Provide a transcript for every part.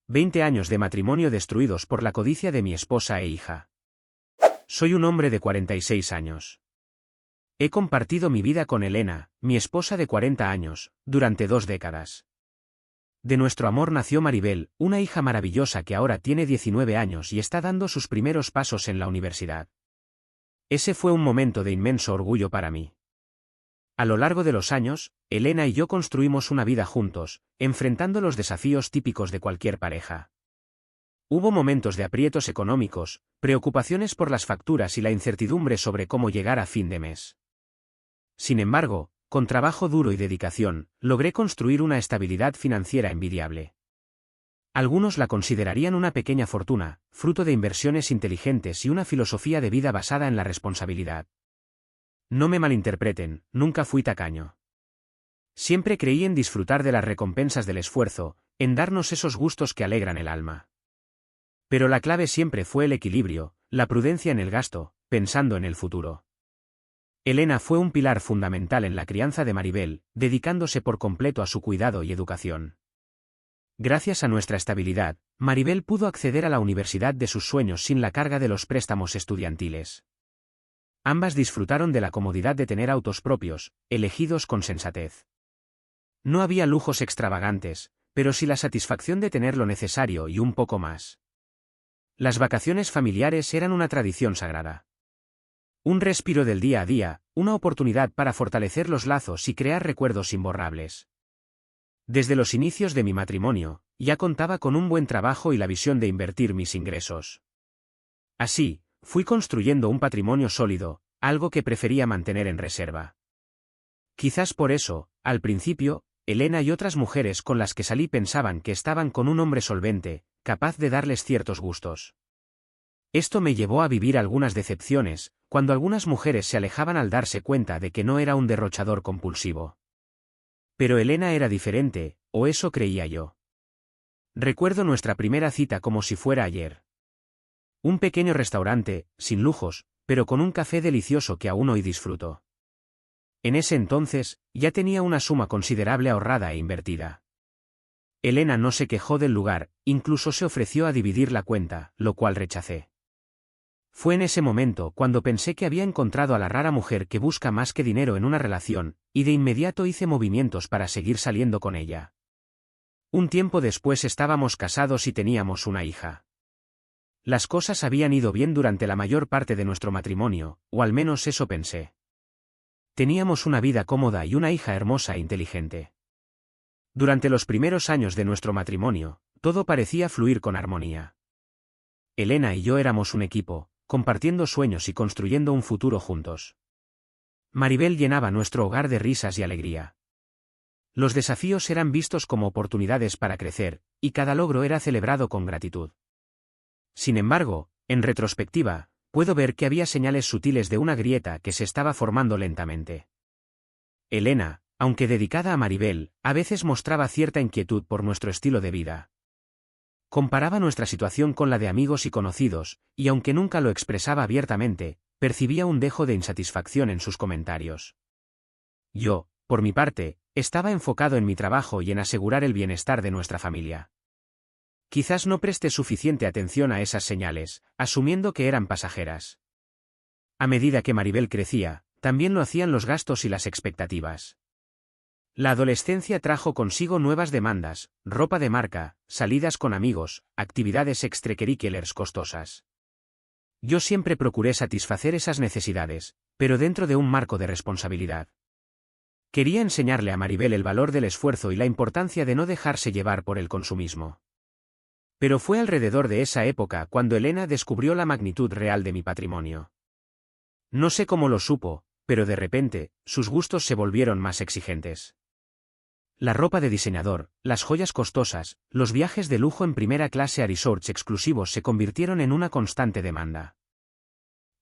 20 años de matrimonio destruidos por la codicia de mi esposa e hija. Soy un hombre de 46 años. He compartido mi vida con Elena, mi esposa de 40 años, durante 2 décadas. De nuestro amor nació Maribel, una hija maravillosa que ahora tiene 19 años y está dando sus primeros pasos en la universidad. Ese fue un momento de inmenso orgullo para mí. A lo largo de los años, Elena y yo construimos una vida juntos, enfrentando los desafíos típicos de cualquier pareja. Hubo momentos de aprietos económicos, preocupaciones por las facturas y la incertidumbre sobre cómo llegar a fin de mes. Sin embargo, con trabajo duro y dedicación, logré construir una estabilidad financiera envidiable. Algunos la considerarían una pequeña fortuna, fruto de inversiones inteligentes y una filosofía de vida basada en la responsabilidad. No me malinterpreten, nunca fui tacaño. Siempre creí en disfrutar de las recompensas del esfuerzo, en darnos esos gustos que alegran el alma. Pero la clave siempre fue el equilibrio, la prudencia en el gasto, pensando en el futuro. Elena fue un pilar fundamental en la crianza de Maribel, dedicándose por completo a su cuidado y educación. Gracias a nuestra estabilidad, Maribel pudo acceder a la universidad de sus sueños sin la carga de los préstamos estudiantiles. Ambas disfrutaron de la comodidad de tener autos propios, elegidos con sensatez. No había lujos extravagantes, pero sí la satisfacción de tener lo necesario y un poco más. Las vacaciones familiares eran una tradición sagrada. Un respiro del día a día, una oportunidad para fortalecer los lazos y crear recuerdos imborrables. Desde los inicios de mi matrimonio, ya contaba con un buen trabajo y la visión de invertir mis ingresos. Así, fui construyendo un patrimonio sólido, algo que prefería mantener en reserva. Quizás por eso, al principio, Elena y otras mujeres con las que salí pensaban que estaban con un hombre solvente, capaz de darles ciertos gustos. Esto me llevó a vivir algunas decepciones, cuando algunas mujeres se alejaban al darse cuenta de que no era un derrochador compulsivo. Pero Elena era diferente, o eso creía yo. Recuerdo nuestra primera cita como si fuera ayer. Un pequeño restaurante, sin lujos, pero con un café delicioso que aún hoy disfruto. En ese entonces, ya tenía una suma considerable ahorrada e invertida. Elena no se quejó del lugar, incluso se ofreció a dividir la cuenta, lo cual rechacé. Fue en ese momento cuando pensé que había encontrado a la rara mujer que busca más que dinero en una relación, y de inmediato hice movimientos para seguir saliendo con ella. Un tiempo después estábamos casados y teníamos una hija. Las cosas habían ido bien durante la mayor parte de nuestro matrimonio, o al menos eso pensé. Teníamos una vida cómoda y una hija hermosa e inteligente. Durante los primeros años de nuestro matrimonio, todo parecía fluir con armonía. Elena y yo éramos un equipo, compartiendo sueños y construyendo un futuro juntos. Maribel llenaba nuestro hogar de risas y alegría. Los desafíos eran vistos como oportunidades para crecer, y cada logro era celebrado con gratitud. Sin embargo, en retrospectiva, puedo ver que había señales sutiles de una grieta que se estaba formando lentamente. Elena, aunque dedicada a Maribel, a veces mostraba cierta inquietud por nuestro estilo de vida. Comparaba nuestra situación con la de amigos y conocidos, y aunque nunca lo expresaba abiertamente, percibía un dejo de insatisfacción en sus comentarios. Yo, por mi parte, estaba enfocado en mi trabajo y en asegurar el bienestar de nuestra familia. Quizás no presté suficiente atención a esas señales, asumiendo que eran pasajeras. A medida que Maribel crecía, también lo hacían los gastos y las expectativas. La adolescencia trajo consigo nuevas demandas, ropa de marca, salidas con amigos, actividades extracurriculares costosas. Yo siempre procuré satisfacer esas necesidades, pero dentro de un marco de responsabilidad. Quería enseñarle a Maribel el valor del esfuerzo y la importancia de no dejarse llevar por el consumismo. Pero fue alrededor de esa época cuando Elena descubrió la magnitud real de mi patrimonio. No sé cómo lo supo, pero de repente, sus gustos se volvieron más exigentes. La ropa de diseñador, las joyas costosas, los viajes de lujo en primera clase a resorts exclusivos se convirtieron en una constante demanda.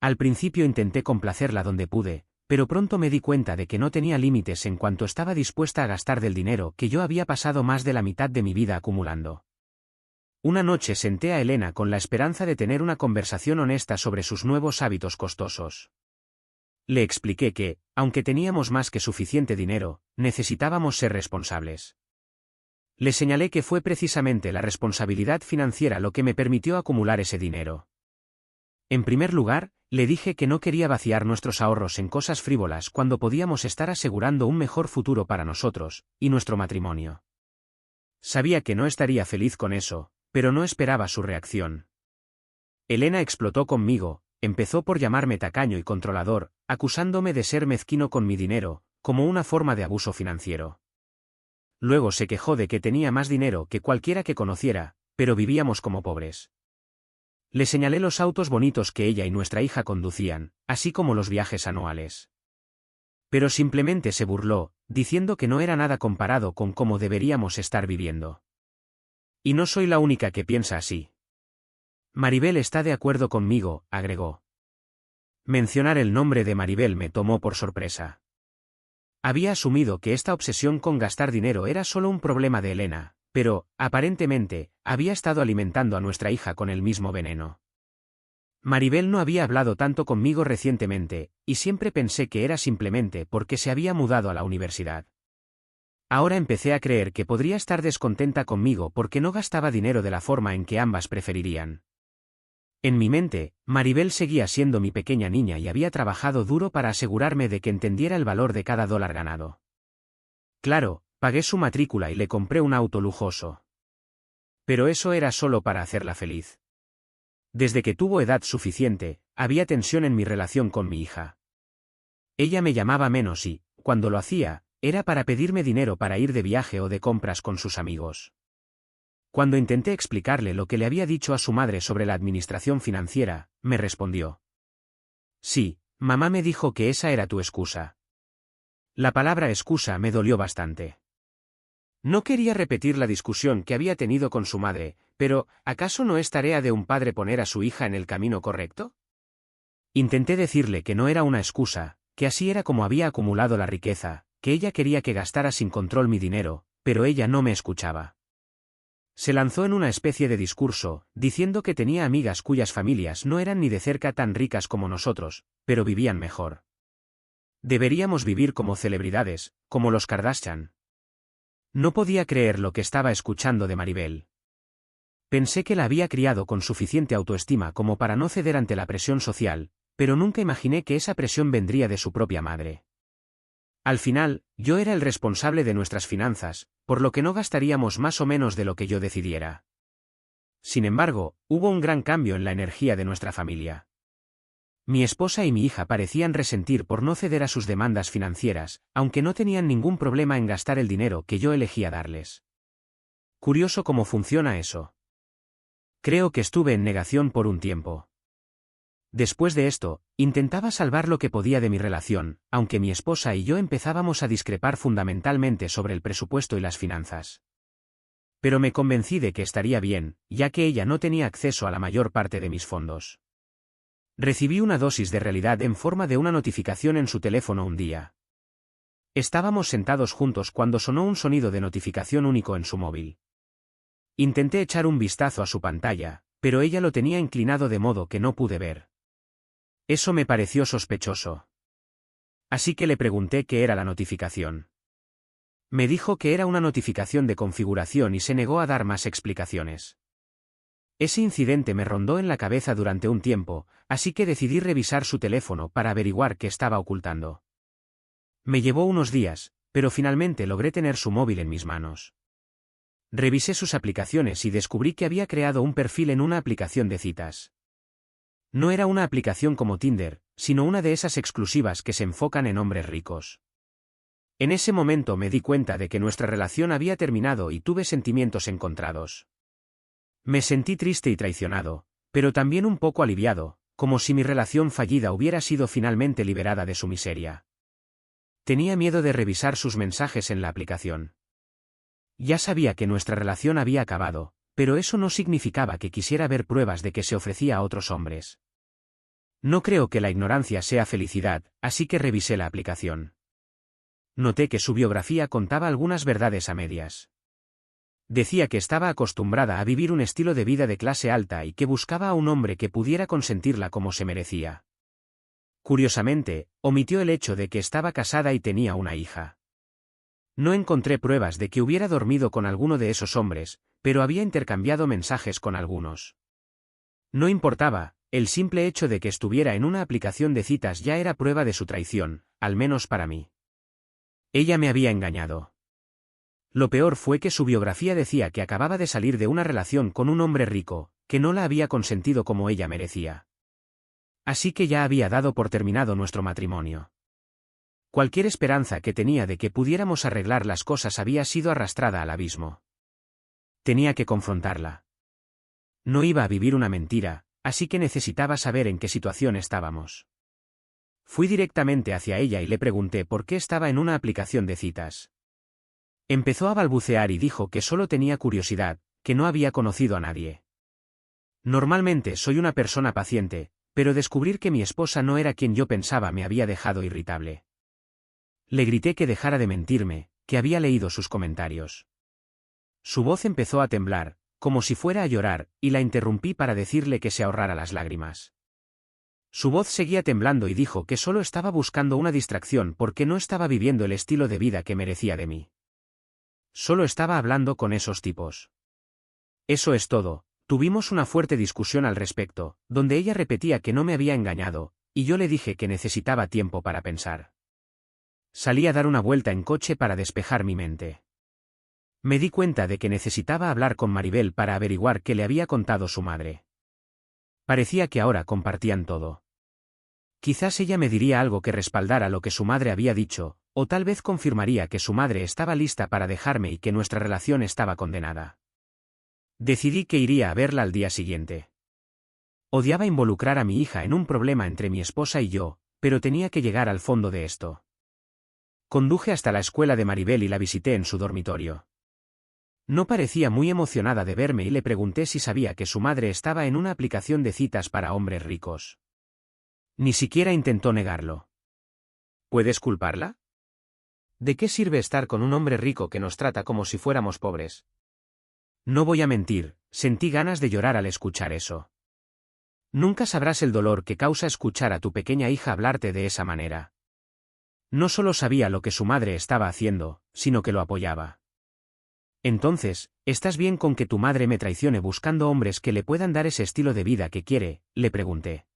Al principio intenté complacerla donde pude, pero pronto me di cuenta de que no tenía límites en cuanto estaba dispuesta a gastar del dinero que yo había pasado más de la mitad de mi vida acumulando. Una noche senté a Elena con la esperanza de tener una conversación honesta sobre sus nuevos hábitos costosos. Le expliqué que, aunque teníamos más que suficiente dinero, necesitábamos ser responsables. Le señalé que fue precisamente la responsabilidad financiera lo que me permitió acumular ese dinero. En primer lugar, le dije que no quería vaciar nuestros ahorros en cosas frívolas cuando podíamos estar asegurando un mejor futuro para nosotros y nuestro matrimonio. Sabía que no estaría feliz con eso, pero no esperaba su reacción. Elena explotó conmigo, empezó por llamarme tacaño y controlador, acusándome de ser mezquino con mi dinero, como una forma de abuso financiero. Luego se quejó de que tenía más dinero que cualquiera que conociera, pero vivíamos como pobres. Le señalé los autos bonitos que ella y nuestra hija conducían, así como los viajes anuales. Pero simplemente se burló, diciendo que no era nada comparado con cómo deberíamos estar viviendo. Y no soy la única que piensa así. Maribel está de acuerdo conmigo, agregó. Mencionar el nombre de Maribel me tomó por sorpresa. Había asumido que esta obsesión con gastar dinero era solo un problema de Elena, pero, aparentemente, había estado alimentando a nuestra hija con el mismo veneno. Maribel no había hablado tanto conmigo recientemente, y siempre pensé que era simplemente porque se había mudado a la universidad. Ahora empecé a creer que podría estar descontenta conmigo porque no gastaba dinero de la forma en que ambas preferirían. En mi mente, Maribel seguía siendo mi pequeña niña y había trabajado duro para asegurarme de que entendiera el valor de cada dólar ganado. Claro, pagué su matrícula y le compré un auto lujoso. Pero eso era solo para hacerla feliz. Desde que tuvo edad suficiente, había tensión en mi relación con mi hija. Ella me llamaba menos y, cuando lo hacía, era para pedirme dinero para ir de viaje o de compras con sus amigos. Cuando intenté explicarle lo que le había dicho a su madre sobre la administración financiera, me respondió: sí, mamá me dijo que esa era tu excusa. La palabra excusa me dolió bastante. No quería repetir la discusión que había tenido con su madre, pero ¿acaso no es tarea de un padre poner a su hija en el camino correcto? Intenté decirle que no era una excusa, que así era como había acumulado la riqueza, que ella quería que gastara sin control mi dinero, pero ella no me escuchaba. Se lanzó en una especie de discurso, diciendo que tenía amigas cuyas familias no eran ni de cerca tan ricas como nosotros, pero vivían mejor. Deberíamos vivir como celebridades, como los Kardashian. No podía creer lo que estaba escuchando de Maribel. Pensé que la había criado con suficiente autoestima como para no ceder ante la presión social, pero nunca imaginé que esa presión vendría de su propia madre. Al final, yo era el responsable de nuestras finanzas, por lo que no gastaríamos más o menos de lo que yo decidiera. Sin embargo, hubo un gran cambio en la energía de nuestra familia. Mi esposa y mi hija parecían resentir por no ceder a sus demandas financieras, aunque no tenían ningún problema en gastar el dinero que yo elegía darles. Curioso cómo funciona eso. Creo que estuve en negación por un tiempo. Después de esto, intentaba salvar lo que podía de mi relación, aunque mi esposa y yo empezábamos a discrepar fundamentalmente sobre el presupuesto y las finanzas. Pero me convencí de que estaría bien, ya que ella no tenía acceso a la mayor parte de mis fondos. Recibí una dosis de realidad en forma de una notificación en su teléfono un día. Estábamos sentados juntos cuando sonó un sonido de notificación único en su móvil. Intenté echar un vistazo a su pantalla, pero ella lo tenía inclinado de modo que no pude ver. Eso me pareció sospechoso. Así que le pregunté qué era la notificación. Me dijo que era una notificación de configuración y se negó a dar más explicaciones. Ese incidente me rondó en la cabeza durante un tiempo, así que decidí revisar su teléfono para averiguar qué estaba ocultando. Me llevó unos días, pero finalmente logré tener su móvil en mis manos. Revisé sus aplicaciones y descubrí que había creado un perfil en una aplicación de citas. No era una aplicación como Tinder, sino una de esas exclusivas que se enfocan en hombres ricos. En ese momento me di cuenta de que nuestra relación había terminado y tuve sentimientos encontrados. Me sentí triste y traicionado, pero también un poco aliviado, como si mi relación fallida hubiera sido finalmente liberada de su miseria. Tenía miedo de revisar sus mensajes en la aplicación. Ya sabía que nuestra relación había acabado, pero eso no significaba que quisiera ver pruebas de que se ofrecía a otros hombres. No creo que la ignorancia sea felicidad, así que revisé la aplicación. Noté que su biografía contaba algunas verdades a medias. Decía que estaba acostumbrada a vivir un estilo de vida de clase alta y que buscaba a un hombre que pudiera consentirla como se merecía. Curiosamente, omitió el hecho de que estaba casada y tenía una hija. No encontré pruebas de que hubiera dormido con alguno de esos hombres, pero había intercambiado mensajes con algunos. No importaba, el simple hecho de que estuviera en una aplicación de citas ya era prueba de su traición, al menos para mí. Ella me había engañado. Lo peor fue que su biografía decía que acababa de salir de una relación con un hombre rico, que no la había consentido como ella merecía. Así que ya había dado por terminado nuestro matrimonio. Cualquier esperanza que tenía de que pudiéramos arreglar las cosas había sido arrastrada al abismo. Tenía que confrontarla. No iba a vivir una mentira, así que necesitaba saber en qué situación estábamos. Fui directamente hacia ella y le pregunté por qué estaba en una aplicación de citas. Empezó a balbucear y dijo que solo tenía curiosidad, que no había conocido a nadie. Normalmente soy una persona paciente, pero descubrir que mi esposa no era quien yo pensaba me había dejado irritable. Le grité que dejara de mentirme, que había leído sus comentarios. Su voz empezó a temblar, como si fuera a llorar, y la interrumpí para decirle que se ahorrara las lágrimas. Su voz seguía temblando y dijo que solo estaba buscando una distracción porque no estaba viviendo el estilo de vida que merecía de mí. Solo estaba hablando con esos tipos. Eso es todo. Tuvimos una fuerte discusión al respecto, donde ella repetía que no me había engañado, y yo le dije que necesitaba tiempo para pensar. Salí a dar una vuelta en coche para despejar mi mente. Me di cuenta de que necesitaba hablar con Maribel para averiguar qué le había contado su madre. Parecía que ahora compartían todo. Quizás ella me diría algo que respaldara lo que su madre había dicho, o tal vez confirmaría que su madre estaba lista para dejarme y que nuestra relación estaba condenada. Decidí que iría a verla al día siguiente. Odiaba involucrar a mi hija en un problema entre mi esposa y yo, pero tenía que llegar al fondo de esto. Conduje hasta la escuela de Maribel y la visité en su dormitorio. No parecía muy emocionada de verme y le pregunté si sabía que su madre estaba en una aplicación de citas para hombres ricos. Ni siquiera intentó negarlo. ¿Puedes culparla? ¿De qué sirve estar con un hombre rico que nos trata como si fuéramos pobres? No voy a mentir, sentí ganas de llorar al escuchar eso. Nunca sabrás el dolor que causa escuchar a tu pequeña hija hablarte de esa manera. No solo sabía lo que su madre estaba haciendo, sino que lo apoyaba. Entonces, ¿estás bien con que tu madre me traicione buscando hombres que le puedan dar ese estilo de vida que quiere?, le pregunté.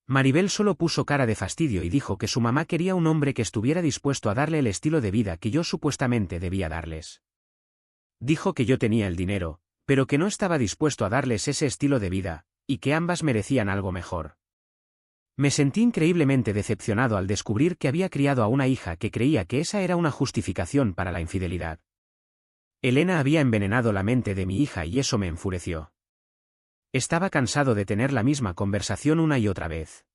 Maribel solo puso cara de fastidio y dijo que su mamá quería un hombre que estuviera dispuesto a darle el estilo de vida que yo supuestamente debía darles. Dijo que yo tenía el dinero, pero que no estaba dispuesto a darles ese estilo de vida, y que ambas merecían algo mejor. Me sentí increíblemente decepcionado al descubrir que había criado a una hija que creía que esa era una justificación para la infidelidad. Elena había envenenado la mente de mi hija y eso me enfureció. Estaba cansado de tener la misma conversación una y otra vez.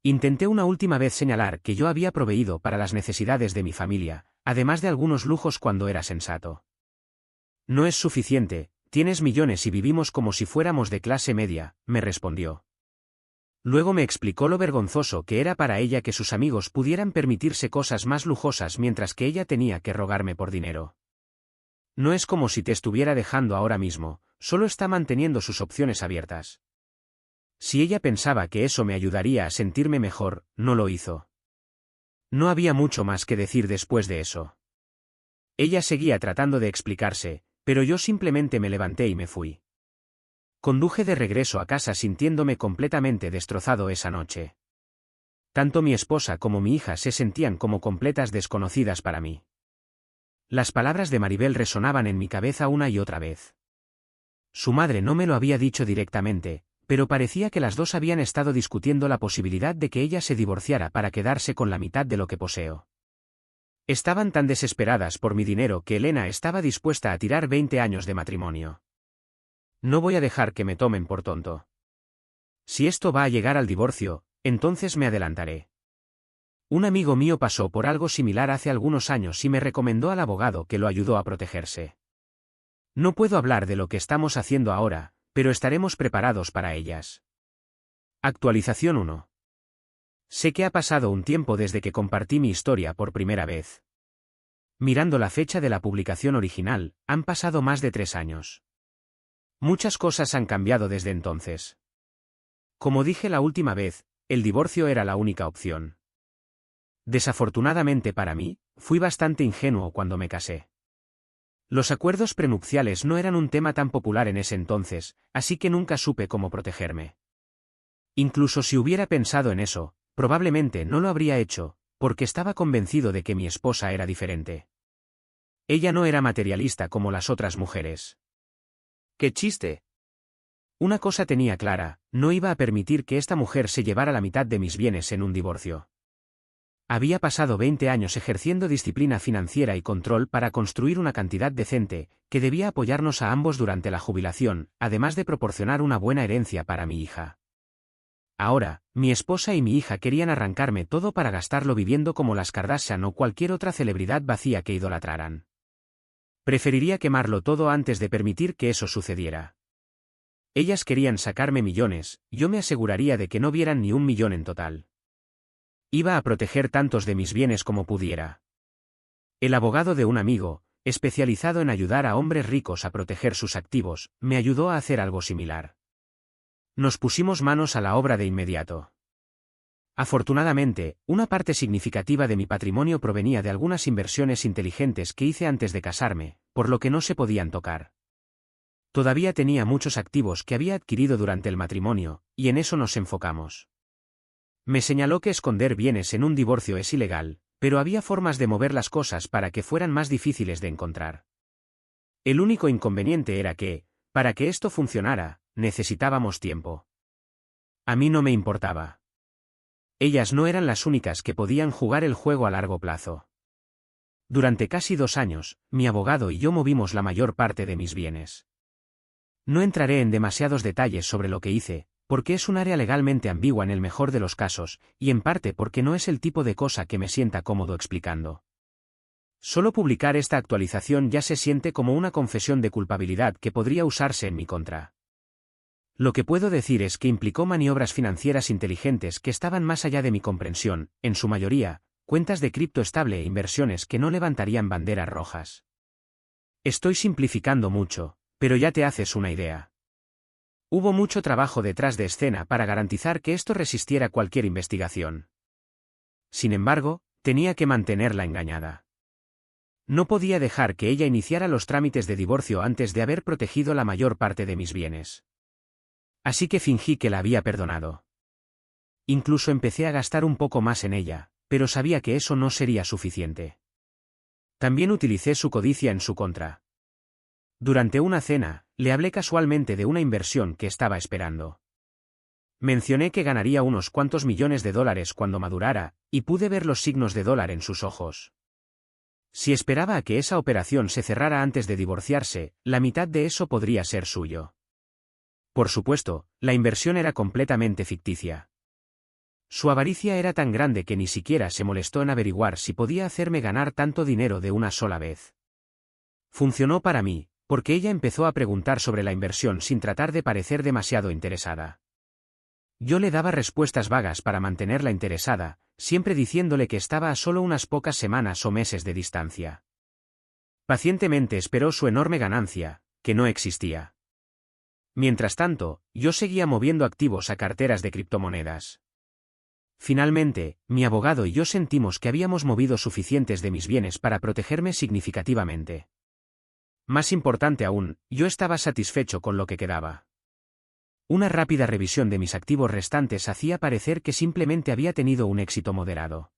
Intenté una última vez señalar que yo había proveído para las necesidades de mi familia, además de algunos lujos cuando era sensato. No es suficiente, tienes millones y vivimos como si fuéramos de clase media, me respondió. Luego me explicó lo vergonzoso que era para ella que sus amigos pudieran permitirse cosas más lujosas mientras que ella tenía que rogarme por dinero. No es como si te estuviera dejando ahora mismo, solo está manteniendo sus opciones abiertas. Si ella pensaba que eso me ayudaría a sentirme mejor, no lo hizo. No había mucho más que decir después de eso. Ella seguía tratando de explicarse, pero yo simplemente me levanté y me fui. Conduje de regreso a casa sintiéndome completamente destrozado esa noche. Tanto mi esposa como mi hija se sentían como completas desconocidas para mí. Las palabras de Maribel resonaban en mi cabeza una y otra vez. Su madre no me lo había dicho directamente, pero parecía que las dos habían estado discutiendo la posibilidad de que ella se divorciara para quedarse con la mitad de lo que poseo. Estaban tan desesperadas por mi dinero que Elena estaba dispuesta a tirar 20 años de matrimonio. No voy a dejar que me tomen por tonto. Si esto va a llegar al divorcio, entonces me adelantaré. Un amigo mío pasó por algo similar hace algunos años y me recomendó al abogado que lo ayudó a protegerse. No puedo hablar de lo que estamos haciendo ahora, pero estaremos preparados para ellas. Actualización 1. Sé que ha pasado un tiempo desde que compartí mi historia por primera vez. Mirando la fecha de la publicación original, han pasado más de 3 años. Muchas cosas han cambiado desde entonces. Como dije la última vez, el divorcio era la única opción. Desafortunadamente para mí, fui bastante ingenuo cuando me casé. Los acuerdos prenupciales no eran un tema tan popular en ese entonces, así que nunca supe cómo protegerme. Incluso si hubiera pensado en eso, probablemente no lo habría hecho, porque estaba convencido de que mi esposa era diferente. Ella no era materialista como las otras mujeres. ¡Qué chiste! Una cosa tenía clara, no iba a permitir que esta mujer se llevara la mitad de mis bienes en un divorcio. Había pasado 20 años ejerciendo disciplina financiera y control para construir una cantidad decente, que debía apoyarnos a ambos durante la jubilación, además de proporcionar una buena herencia para mi hija. Ahora, mi esposa y mi hija querían arrancarme todo para gastarlo viviendo como las Kardashian o cualquier otra celebridad vacía que idolatraran. Preferiría quemarlo todo antes de permitir que eso sucediera. Ellas querían sacarme millones, yo me aseguraría de que no vieran ni 1 millón en total. Iba a proteger tantos de mis bienes como pudiera. El abogado de un amigo, especializado en ayudar a hombres ricos a proteger sus activos, me ayudó a hacer algo similar. Nos pusimos manos a la obra de inmediato. Afortunadamente, una parte significativa de mi patrimonio provenía de algunas inversiones inteligentes que hice antes de casarme, por lo que no se podían tocar. Todavía tenía muchos activos que había adquirido durante el matrimonio, y en eso nos enfocamos. Me señaló que esconder bienes en un divorcio es ilegal, pero había formas de mover las cosas para que fueran más difíciles de encontrar. El único inconveniente era que, para que esto funcionara, necesitábamos tiempo. A mí no me importaba. Ellas no eran las únicas que podían jugar el juego a largo plazo. Durante casi 2 años, mi abogado y yo movimos la mayor parte de mis bienes. No entraré en demasiados detalles sobre lo que hice, porque es un área legalmente ambigua en el mejor de los casos, y en parte porque no es el tipo de cosa que me sienta cómodo explicando. Solo publicar esta actualización ya se siente como una confesión de culpabilidad que podría usarse en mi contra. Lo que puedo decir es que implicó maniobras financieras inteligentes que estaban más allá de mi comprensión, en su mayoría, cuentas de cripto estable e inversiones que no levantarían banderas rojas. Estoy simplificando mucho, pero ya te haces una idea. Hubo mucho trabajo detrás de escena para garantizar que esto resistiera cualquier investigación. Sin embargo, tenía que mantenerla engañada. No podía dejar que ella iniciara los trámites de divorcio antes de haber protegido la mayor parte de mis bienes. Así que fingí que la había perdonado. Incluso empecé a gastar un poco más en ella, pero sabía que eso no sería suficiente. También utilicé su codicia en su contra. Durante una cena, le hablé casualmente de una inversión que estaba esperando. Mencioné que ganaría unos cuantos millones de dólares cuando madurara, y pude ver los signos de dólar en sus ojos. Si esperaba a que esa operación se cerrara antes de divorciarse, la mitad de eso podría ser suyo. Por supuesto, la inversión era completamente ficticia. Su avaricia era tan grande que ni siquiera se molestó en averiguar si podía hacerme ganar tanto dinero de una sola vez. Funcionó para mí, porque ella empezó a preguntar sobre la inversión sin tratar de parecer demasiado interesada. Yo le daba respuestas vagas para mantenerla interesada, siempre diciéndole que estaba a solo unas pocas semanas o meses de distancia. Pacientemente esperó su enorme ganancia, que no existía. Mientras tanto, yo seguía moviendo activos a carteras de criptomonedas. Finalmente, mi abogado y yo sentimos que habíamos movido suficientes de mis bienes para protegerme significativamente. Más importante aún, yo estaba satisfecho con lo que quedaba. Una rápida revisión de mis activos restantes hacía parecer que simplemente había tenido un éxito moderado.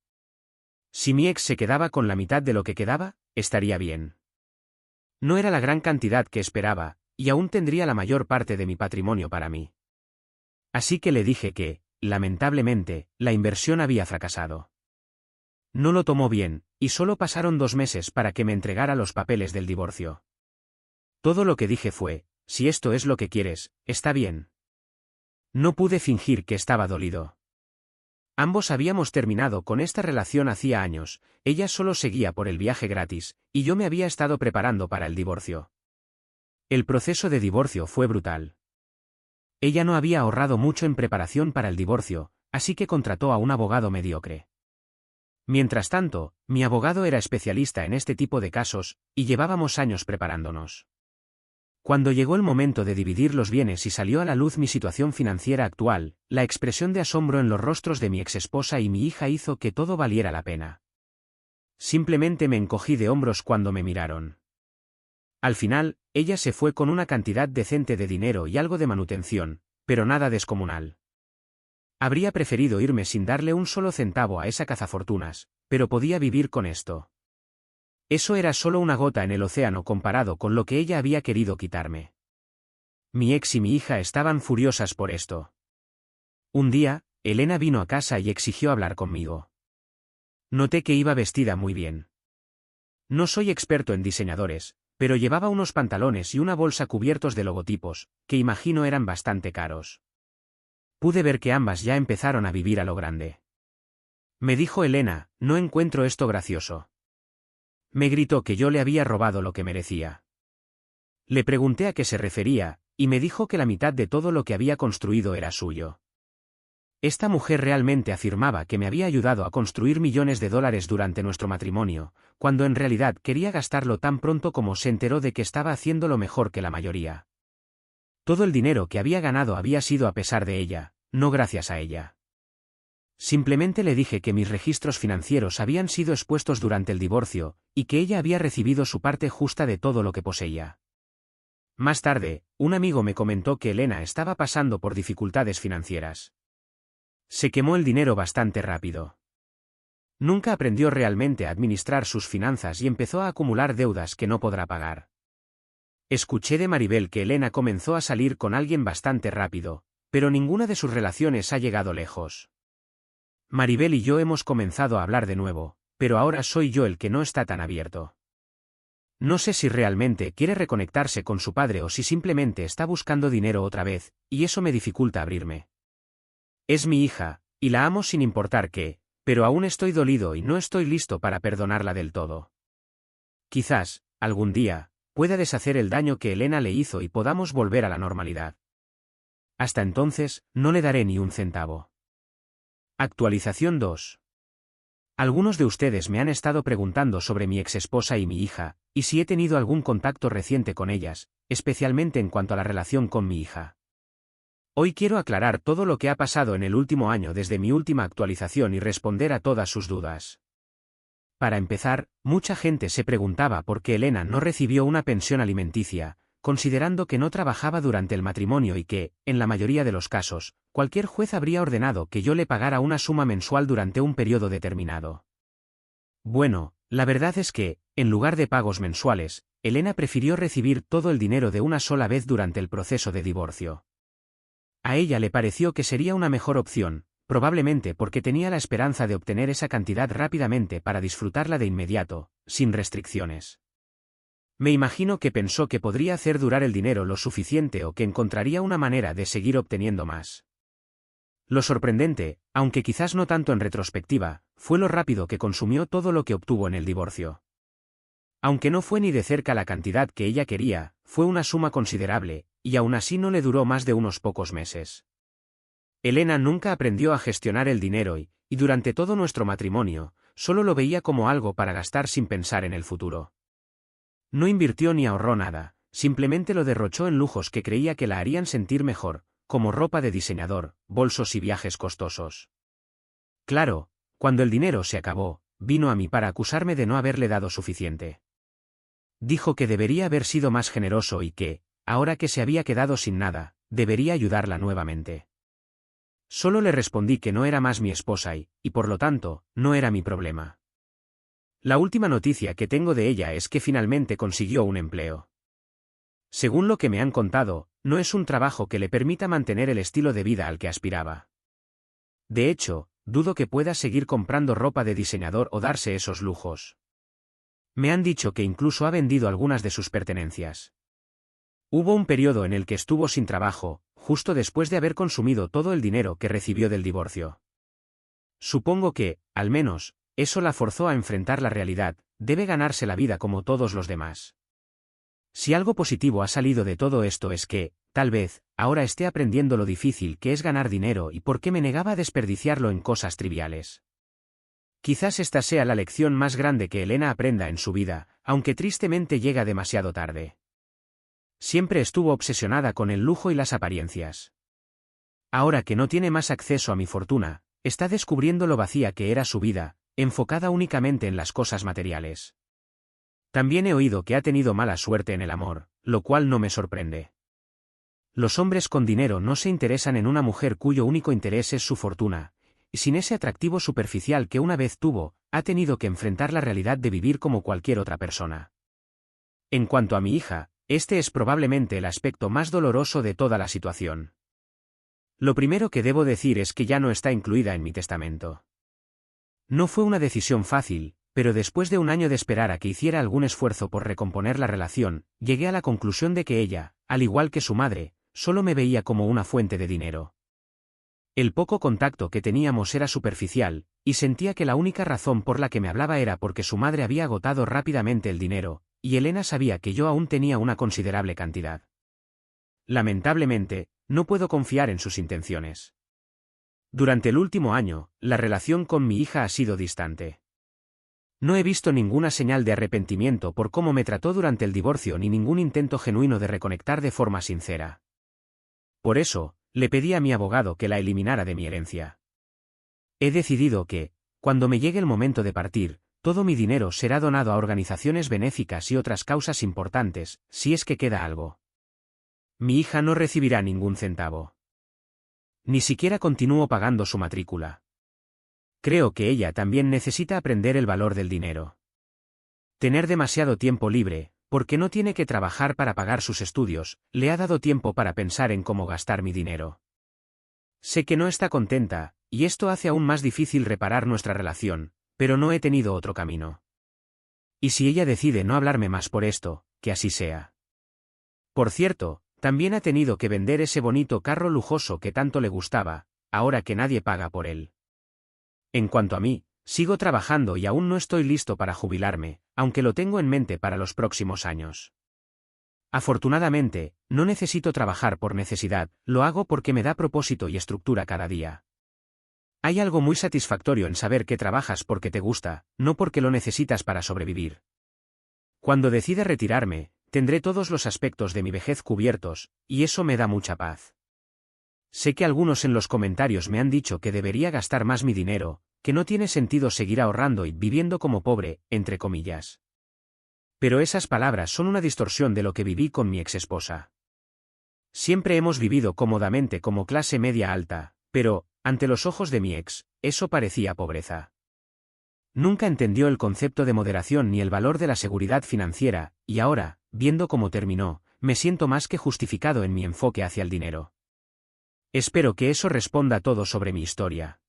Si mi ex se quedaba con la mitad de lo que quedaba, estaría bien. No era la gran cantidad que esperaba, y aún tendría la mayor parte de mi patrimonio para mí. Así que le dije que, lamentablemente, la inversión había fracasado. No lo tomó bien, y solo pasaron 2 meses para que me entregara los papeles del divorcio. Todo lo que dije fue, si esto es lo que quieres, está bien. No pude fingir que estaba dolido. Ambos habíamos terminado con esta relación hacía años, ella solo seguía por el viaje gratis, y yo me había estado preparando para el divorcio. El proceso de divorcio fue brutal. Ella no había ahorrado mucho en preparación para el divorcio, así que contrató a un abogado mediocre. Mientras tanto, mi abogado era especialista en este tipo de casos, y llevábamos años preparándonos. Cuando llegó el momento de dividir los bienes y salió a la luz mi situación financiera actual, la expresión de asombro en los rostros de mi exesposa y mi hija hizo que todo valiera la pena. Simplemente me encogí de hombros cuando me miraron. Al final, ella se fue con una cantidad decente de dinero y algo de manutención, pero nada descomunal. Habría preferido irme sin darle un solo centavo a esa cazafortunas, pero podía vivir con esto. Eso era solo una gota en el océano comparado con lo que ella había querido quitarme. Mi ex y mi hija estaban furiosas por esto. Un día, Elena vino a casa y exigió hablar conmigo. Noté que iba vestida muy bien. No soy experto en diseñadores, pero llevaba unos pantalones y una bolsa cubiertos de logotipos, que imagino eran bastante caros. Pude ver que ambas ya empezaron a vivir a lo grande. Me dijo Elena, no encuentro esto gracioso. Me gritó que yo le había robado lo que merecía. Le pregunté a qué se refería, y me dijo que la mitad de todo lo que había construido era suyo. Esta mujer realmente afirmaba que me había ayudado a construir millones de dólares durante nuestro matrimonio, cuando en realidad quería gastarlo tan pronto como se enteró de que estaba haciendo lo mejor que la mayoría. Todo el dinero que había ganado había sido a pesar de ella, no gracias a ella. Simplemente le dije que mis registros financieros habían sido expuestos durante el divorcio, y que ella había recibido su parte justa de todo lo que poseía. Más tarde, un amigo me comentó que Elena estaba pasando por dificultades financieras. Se quemó el dinero bastante rápido. Nunca aprendió realmente a administrar sus finanzas y empezó a acumular deudas que no podrá pagar. Escuché de Maribel que Elena comenzó a salir con alguien bastante rápido, pero ninguna de sus relaciones ha llegado lejos. Maribel y yo hemos comenzado a hablar de nuevo, pero ahora soy yo el que no está tan abierto. No sé si realmente quiere reconectarse con su padre o si simplemente está buscando dinero otra vez, y eso me dificulta abrirme. Es mi hija, y la amo sin importar qué, pero aún estoy dolido y no estoy listo para perdonarla del todo. Quizás, algún día, pueda deshacer el daño que Elena le hizo y podamos volver a la normalidad. Hasta entonces, no le daré ni un centavo. Actualización 2. Algunos de ustedes me han estado preguntando sobre mi exesposa y mi hija, y si he tenido algún contacto reciente con ellas, especialmente en cuanto a la relación con mi hija. Hoy quiero aclarar todo lo que ha pasado en el último año desde mi última actualización y responder a todas sus dudas. Para empezar, mucha gente se preguntaba por qué Elena no recibió una pensión alimenticia, considerando que no trabajaba durante el matrimonio y que, en la mayoría de los casos, cualquier juez habría ordenado que yo le pagara una suma mensual durante un periodo determinado. Bueno, la verdad es que, en lugar de pagos mensuales, Elena prefirió recibir todo el dinero de una sola vez durante el proceso de divorcio. A ella le pareció que sería una mejor opción, probablemente porque tenía la esperanza de obtener esa cantidad rápidamente para disfrutarla de inmediato, sin restricciones. Me imagino que pensó que podría hacer durar el dinero lo suficiente o que encontraría una manera de seguir obteniendo más. Lo sorprendente, aunque quizás no tanto en retrospectiva, fue lo rápido que consumió todo lo que obtuvo en el divorcio. Aunque no fue ni de cerca la cantidad que ella quería, fue una suma considerable, y aún así no le duró más de unos pocos meses. Elena nunca aprendió a gestionar el dinero y durante todo nuestro matrimonio, solo lo veía como algo para gastar sin pensar en el futuro. No invirtió ni ahorró nada, simplemente lo derrochó en lujos que creía que la harían sentir mejor, como ropa de diseñador, bolsos y viajes costosos. Claro, cuando el dinero se acabó, vino a mí para acusarme de no haberle dado suficiente. Dijo que debería haber sido más generoso y que, ahora que se había quedado sin nada, debería ayudarla nuevamente. Solo le respondí que no era más mi esposa y por lo tanto, no era mi problema. La última noticia que tengo de ella es que finalmente consiguió un empleo. Según lo que me han contado, no es un trabajo que le permita mantener el estilo de vida al que aspiraba. De hecho, dudo que pueda seguir comprando ropa de diseñador o darse esos lujos. Me han dicho que incluso ha vendido algunas de sus pertenencias. Hubo un periodo en el que estuvo sin trabajo, justo después de haber consumido todo el dinero que recibió del divorcio. Supongo que, al menos, eso la forzó a enfrentar la realidad, debe ganarse la vida como todos los demás. Si algo positivo ha salido de todo esto es que, tal vez, ahora esté aprendiendo lo difícil que es ganar dinero y por qué me negaba a desperdiciarlo en cosas triviales. Quizás esta sea la lección más grande que Elena aprenda en su vida, aunque tristemente llega demasiado tarde. Siempre estuvo obsesionada con el lujo y las apariencias. Ahora que no tiene más acceso a mi fortuna, está descubriendo lo vacía que era su vida, enfocada únicamente en las cosas materiales. También he oído que ha tenido mala suerte en el amor, lo cual no me sorprende. Los hombres con dinero no se interesan en una mujer cuyo único interés es su fortuna, y sin ese atractivo superficial que una vez tuvo, ha tenido que enfrentar la realidad de vivir como cualquier otra persona. En cuanto a mi hija, este es probablemente el aspecto más doloroso de toda la situación. Lo primero que debo decir es que ya no está incluida en mi testamento. No fue una decisión fácil, pero después de un año de esperar a que hiciera algún esfuerzo por recomponer la relación, llegué a la conclusión de que ella, al igual que su madre, solo me veía como una fuente de dinero. El poco contacto que teníamos era superficial, y sentía que la única razón por la que me hablaba era porque su madre había agotado rápidamente el dinero, y Elena sabía que yo aún tenía una considerable cantidad. Lamentablemente, no puedo confiar en sus intenciones. Durante el último año, la relación con mi hija ha sido distante. No he visto ninguna señal de arrepentimiento por cómo me trató durante el divorcio ni ningún intento genuino de reconectar de forma sincera. Por eso, le pedí a mi abogado que la eliminara de mi herencia. He decidido que, cuando me llegue el momento de partir, todo mi dinero será donado a organizaciones benéficas y otras causas importantes, si es que queda algo. Mi hija no recibirá ningún centavo. Ni siquiera continúo pagando su matrícula. Creo que ella también necesita aprender el valor del dinero. Tener demasiado tiempo libre, porque no tiene que trabajar para pagar sus estudios, le ha dado tiempo para pensar en cómo gastar mi dinero. Sé que no está contenta, y esto hace aún más difícil reparar nuestra relación, pero no he tenido otro camino. Y si ella decide no hablarme más por esto, que así sea. Por cierto, también ha tenido que vender ese bonito carro lujoso que tanto le gustaba, ahora que nadie paga por él. En cuanto a mí, sigo trabajando y aún no estoy listo para jubilarme, aunque lo tengo en mente para los próximos años. Afortunadamente, no necesito trabajar por necesidad, lo hago porque me da propósito y estructura cada día. Hay algo muy satisfactorio en saber que trabajas porque te gusta, no porque lo necesitas para sobrevivir. Cuando decida retirarme, tendré todos los aspectos de mi vejez cubiertos, y eso me da mucha paz. Sé que algunos en los comentarios me han dicho que debería gastar más mi dinero, que no tiene sentido seguir ahorrando y viviendo como pobre, entre comillas. Pero esas palabras son una distorsión de lo que viví con mi exesposa. Siempre hemos vivido cómodamente como clase media alta, pero, ante los ojos de mi ex, eso parecía pobreza. Nunca entendió el concepto de moderación ni el valor de la seguridad financiera, y ahora, viendo cómo terminó, me siento más que justificado en mi enfoque hacia el dinero. Espero que eso responda todo sobre mi historia.